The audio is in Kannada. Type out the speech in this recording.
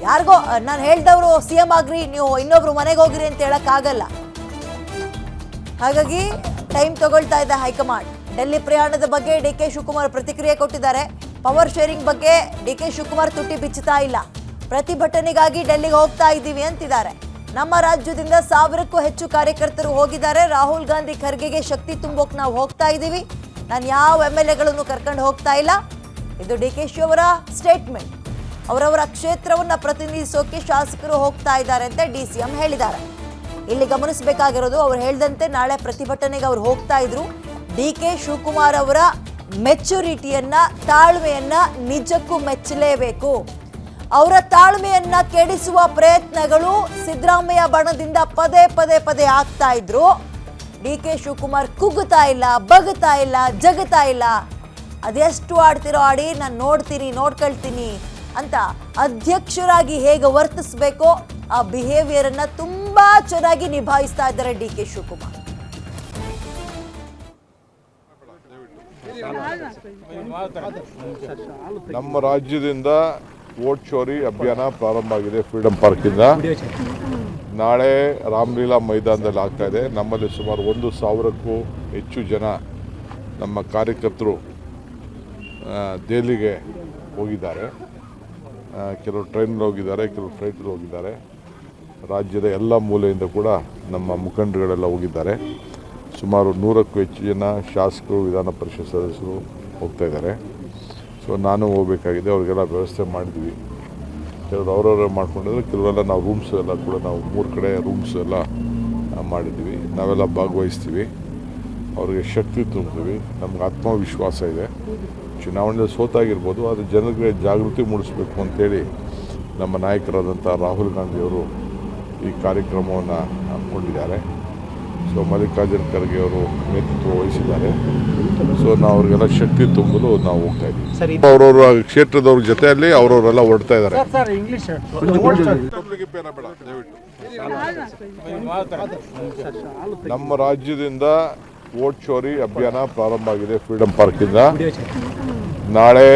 ಯಾರಿಗೋ ನಾನು ಹೇಳ್ದವರು ಸಿಎಂ ಆಗ್ರಿ, ನೀವು ಇನ್ನೊಬ್ರು ಮನೆಗೆ ಹೋಗಿರಿ ಅಂತ ಹೇಳಕ್ಕಾಗಲ್ಲ. ಹಾಗಾಗಿ ಟೈಮ್ ತಗೊಳ್ತಾ ಇದೆ ಹೈಕಮಾಂಡ್. ಡೆಲ್ಲಿ ಪ್ರಯಾಣದ ಬಗ್ಗೆ ಡಿ.ಕೆ. ಶಿವಕುಮಾರ್ ಪ್ರತಿಕ್ರಿಯೆ ಕೊಟ್ಟಿದ್ದಾರೆ. ಪವರ್ ಶೇರಿಂಗ್ ಬಗ್ಗೆ ಡಿ.ಕೆ. ಶಿವಕುಮಾರ್ ತುಟಿ ಬಿಚ್ಚುತ್ತಾ ಇಲ್ಲ. ಪ್ರತಿಭಟನೆಗಾಗಿ ಡೆಲ್ಲಿಗೆ ಹೋಗ್ತಾ ಇದ್ದೀವಿ ಅಂತಿದ್ದಾರೆ. ನಮ್ಮ ರಾಜ್ಯದಿಂದ 1000ಕ್ಕೂ ಹೆಚ್ಚು ಕಾರ್ಯಕರ್ತರು ಹೋಗಿದ್ದಾರೆ. ರಾಹುಲ್ ಗಾಂಧಿ ಖರ್ಗೆಗೆ ಶಕ್ತಿ ತುಂಬೋಕ್ ನಾವು ಹೋಗ್ತಾ ಇದ್ದೀವಿ. ನಾನು ಯಾವ MLA ಗಳನ್ನು ಕರ್ಕೊಂಡು ಹೋಗ್ತಾ ಇಲ್ಲ. ಇದು ಡಿ.ಕೆ. ಶಿ ಅವರ ಸ್ಟೇಟ್ಮೆಂಟ್. ಅವರವರ ಕ್ಷೇತ್ರವನ್ನು ಪ್ರತಿನಿಧಿಸೋಕೆ ಶಾಸಕರು ಹೋಗ್ತಾ ಇದ್ದಾರೆ ಅಂತ DCM ಹೇಳಿದ್ದಾರೆ. ಇಲ್ಲಿ ಗಮನಿಸಬೇಕಾಗಿರೋದು, ಅವ್ರು ಹೇಳಿದಂತೆ ನಾಳೆ ಪ್ರತಿಭಟನೆಗೆ ಅವ್ರು ಹೋಗ್ತಾ ಇದ್ರು. ಡಿ.ಕೆ. ಶಿವಕುಮಾರ್ ಅವರ ಮೆಚುರಿಟಿಯನ್ನ, ತಾಳ್ಮೆಯನ್ನ ನಿಜಕ್ಕೂ ಮೆಚ್ಚಲೇಬೇಕು. ಅವರ ತಾಳ್ಮೆಯನ್ನ ಕೆಡಿಸುವ ಪ್ರಯತ್ನಗಳು ಸಿದ್ದರಾಮಯ್ಯ ಬಣದಿಂದ ಪದೇ ಪದೇ ಪದೇ ಆಗ್ತಾ ಇದ್ರು. ಡಿ.ಕೆ. ಶಿವಕುಮಾರ್ ಕುಗ್ಗುತ್ತಾ ಇಲ್ಲ, ಬಗ್ಗುತ್ತಾ ಇಲ್ಲ, ಜಗ್ಗುತ್ತಾ ಇಲ್ಲ. ಅದೆಷ್ಟು ಆಡ್ತಿರೋ ಆಡಿ, ನಾನು ನೋಡ್ಕೊಳ್ತೀನಿ ಅಂತ ಅಧ್ಯಕ್ಷರಾಗಿ ಹೇಗೆ ವರ್ತಿಸಬೇಕೋ ಆ ಬಿಹೇವಿಯರ್ ಅನ್ನ ತುಂಬಾ ಚೆನ್ನಾಗಿ ನಿಭಾಯಿಸ್ತಾ ಇದ್ದಾರೆ ಡಿ.ಕೆ. ಶಿವಕುಮಾರ್. ನಮ್ಮ ರಾಜ್ಯದಿಂದ ವೋಟ್ ಚೋರಿ ಅಭಿಯಾನ ಪ್ರಾರಂಭ ಆಗಿದೆ. ಫ್ರೀಡಂ ಪಾರ್ಕಿಂದ ನಾಳೆ ರಾಮಲೀಲಾ ಮೈದಾನದಲ್ಲಿ ಆಗ್ತಾ ಇದೆ. ನಮ್ಮಲ್ಲಿ ಸುಮಾರು 1,000ಕ್ಕೂ ಹೆಚ್ಚು ಜನ ನಮ್ಮ ಕಾರ್ಯಕರ್ತರು ದೆಹಲಿಗೆ ಹೋಗಿದ್ದಾರೆ. ಕೆಲವರು ಟ್ರೈನಲ್ಲಿ ಹೋಗಿದ್ದಾರೆ, ಕೆಲವರು ಫ್ಲೈಟಲ್ಲಿ ಹೋಗಿದ್ದಾರೆ. ರಾಜ್ಯದ ಎಲ್ಲ ಮೂಲೆಯಿಂದ ಕೂಡ ನಮ್ಮ ಮುಖಂಡರುಗಳೆಲ್ಲ ಹೋಗಿದ್ದಾರೆ. ಸುಮಾರು 100ಕ್ಕೂ ಹೆಚ್ಚು ಜನ ಶಾಸಕರು, ವಿಧಾನ ಪರಿಷತ್ ಸದಸ್ಯರು ಹೋಗ್ತಾ ಇದ್ದಾರೆ. ಸೊ ನಾನು ಹೋಗಬೇಕಾಗಿದೆ. ಅವ್ರಿಗೆಲ್ಲ ವ್ಯವಸ್ಥೆ ಮಾಡಿದ್ವಿ. ಕೆಲವರು ಅವರವರೇ ಮಾಡ್ಕೊಂಡಿದ್ರು, ಕೆಲವರೆಲ್ಲ ನಾವು ರೂಮ್ಸ್ ಎಲ್ಲ ಕೂಡ ನಾವು 3 ಕಡೆ ರೂಮ್ಸ್ ಎಲ್ಲ ಮಾಡಿದ್ವಿ. ನಾವೆಲ್ಲ ಭಾಗವಹಿಸ್ತೀವಿ, ಅವ್ರಿಗೆ ಶಕ್ತಿ ತುಂಬ್ತೀವಿ. ನಮ್ಗೆ ಆತ್ಮವಿಶ್ವಾಸ ಇದೆ. ಚುನಾವಣೆಯಲ್ಲಿ ಸೋತಾಗಿರ್ಬೋದು, ಆದರೆ ಜನರಿಗೆ ಜಾಗೃತಿ ಮೂಡಿಸಬೇಕು ಅಂತೇಳಿ ನಮ್ಮ ನಾಯಕರಾದಂಥ ರಾಹುಲ್ ಗಾಂಧಿಯವರು ಈ ಕಾರ್ಯಕ್ರಮವನ್ನು ಹಮ್ಮಿಕೊಂಡಿದ್ದಾರೆ. ಸೊ ಮಲ್ಲಿಕಾರ್ಜುನ ಖರ್ಗೆ ಅವರು ನೇತೃತ್ವ ವಹಿಸಿದ್ದಾರೆ. ಸೊ ನಾವು ಅವ್ರಿಗೆಲ್ಲ ಶಕ್ತಿ ತುಂಬಲು ನಾವು ಹೋಗ್ತಾ ಇದ್ದೀವಿ. ಅವರವರ ಕ್ಷೇತ್ರದವ್ರ ಜೊತೆಯಲ್ಲಿ ಅವರವರೆಲ್ಲ ಹೊರಡ್ತಾ ಇದ್ದಾರೆ. ನಮ್ಮ ರಾಜ್ಯದಿಂದ ವೋಟ್ ಚೋರಿ ಅಭಿಯಾನ ಪ್ರಾರಂಭ ಆಗಿದೆ. ಫ್ರೀಡಂ ಪಾರ್ಕಿಂದ ನಾಳೆ